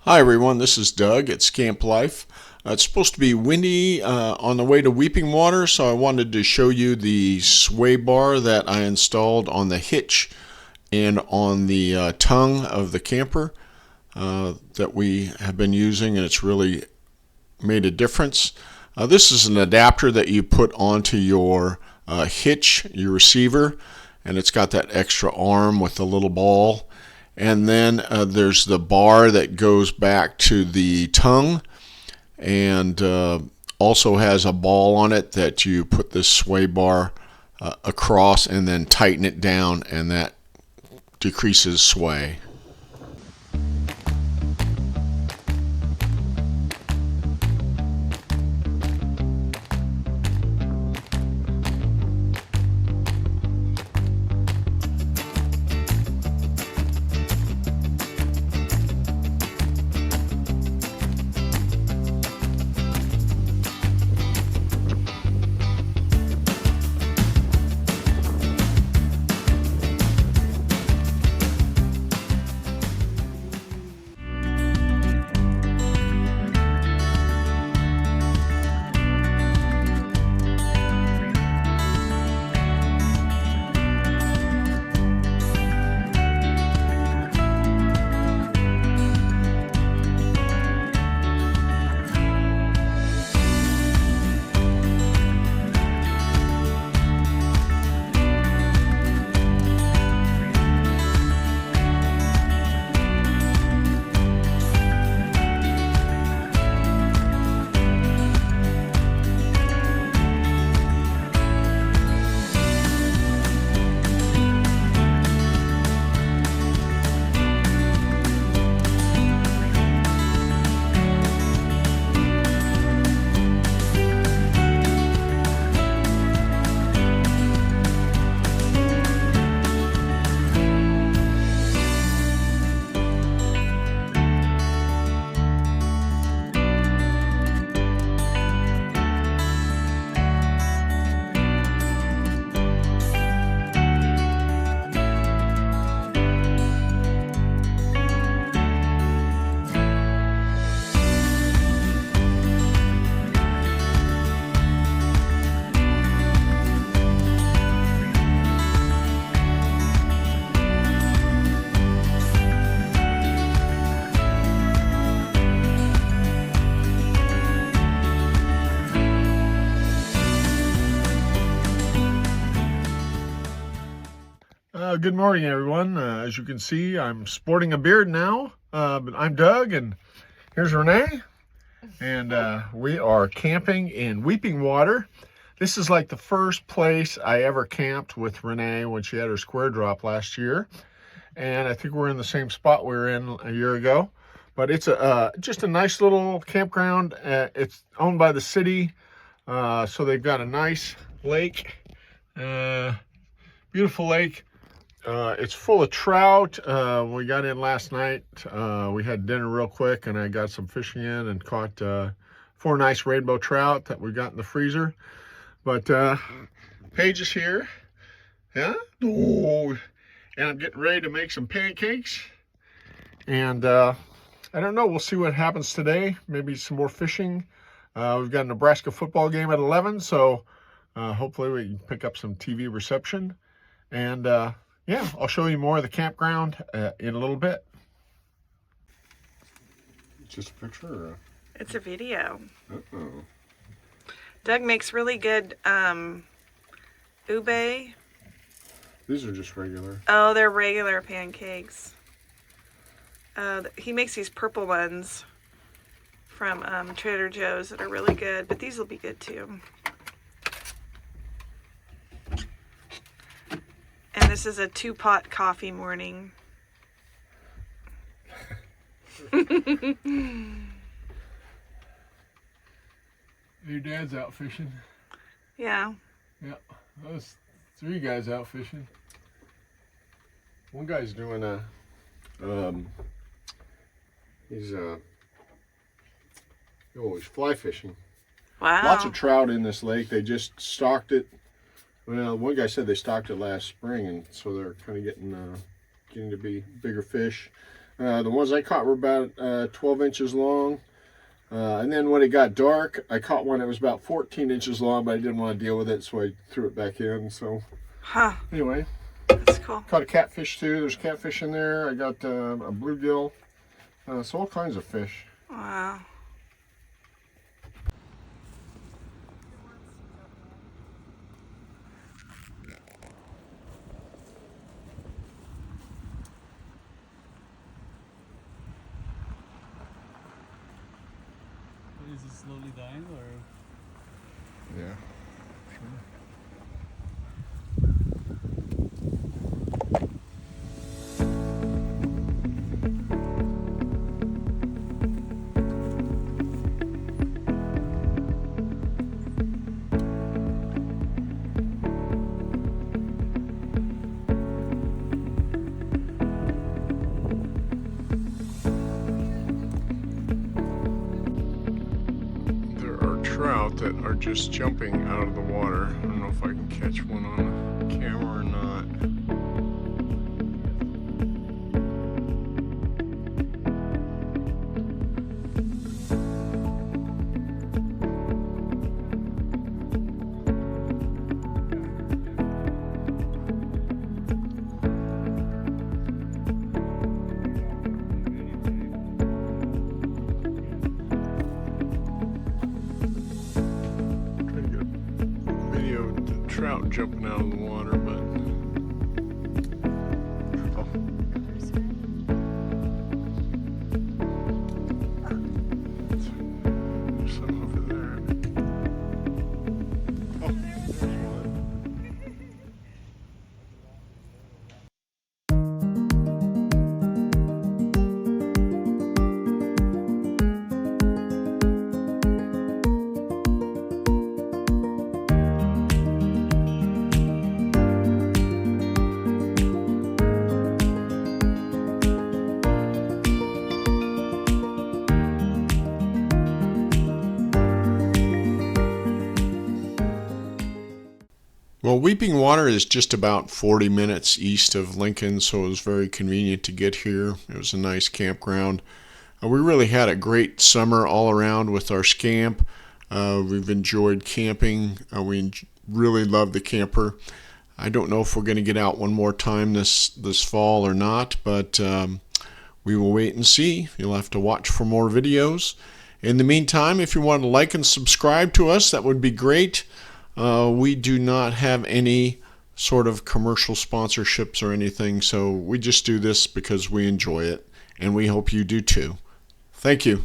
Hi everyone, this is Doug at Scamp Life. It's supposed to be windy on the way to Weeping Water, so I wanted to show you the sway bar that I installed on the hitch and on the tongue of the camper that we have been using, and it's really made a difference. This is an adapter that you put onto your hitch, your receiver, and it's got that extra arm with the little ball. And then there's the bar that goes back to the tongue, and also has a ball on it that you put this sway bar across and then tighten it down, and that decreases sway. Good morning, everyone. As you can see, I'm sporting a beard now, but I'm Doug, and here's Renee, and we are camping in Weeping Water. This is like the first place I ever camped with Renee when she had her square drop last year, and I think we're in the same spot we were in a year ago, but it's just a nice little campground. It's owned by the city, so they've got a nice lake, beautiful lake. It's full of trout. We got in last night. We had dinner real quick, and I got some fishing in and caught 4 nice rainbow trout that we got in the freezer. But Paige is here. Yeah? Oh, and I'm getting ready to make some pancakes. And I don't know. We'll see what happens today. Maybe some more fishing. We've got a Nebraska football game at 11, so hopefully we can pick up some TV reception. And yeah, I'll show you more of the campground in a little bit. Just a picture? Or It's a video. Uh-oh. Doug makes really good ube. These are just regular. Oh, they're regular pancakes. He makes these purple ones from Trader Joe's that are really good, but these will be good too. And this is a 2-pot coffee morning. Your dad's out fishing. Yeah. Yeah, those 3 guys out fishing. One guy's doing he's fly fishing. Wow. Lots of trout in this lake. They just stocked it. Well, one guy said they stocked it last spring, and so they're kind of getting to be bigger fish. The ones I caught were about 12 inches long. And then when it got dark, I caught one that was about 14 inches long, but I didn't want to deal with it, so I threw it back in. So, anyway, That's cool. caught a catfish too. There's catfish in there. I got a bluegill. So all kinds of fish. Wow. Is it slowly dying or? Yeah. Trout that are just jumping out of the water. I don't know if I can catch one on camera or not. Trout jumping out of the water, but there's some over there. Oh, there's one. Well, Weeping Water is just about 40 minutes east of Lincoln, so it was very convenient to get here. It was a nice campground. We really had a great summer all around with our Scamp. We've enjoyed camping. We really love the camper. I don't know if we're going to get out one more time this fall or not, but we will wait and see. You'll have to watch for more videos. In the meantime, if you want to like and subscribe to us, that would be great. We do not have any sort of commercial sponsorships or anything, so we just do this because we enjoy it, and we hope you do too. Thank you.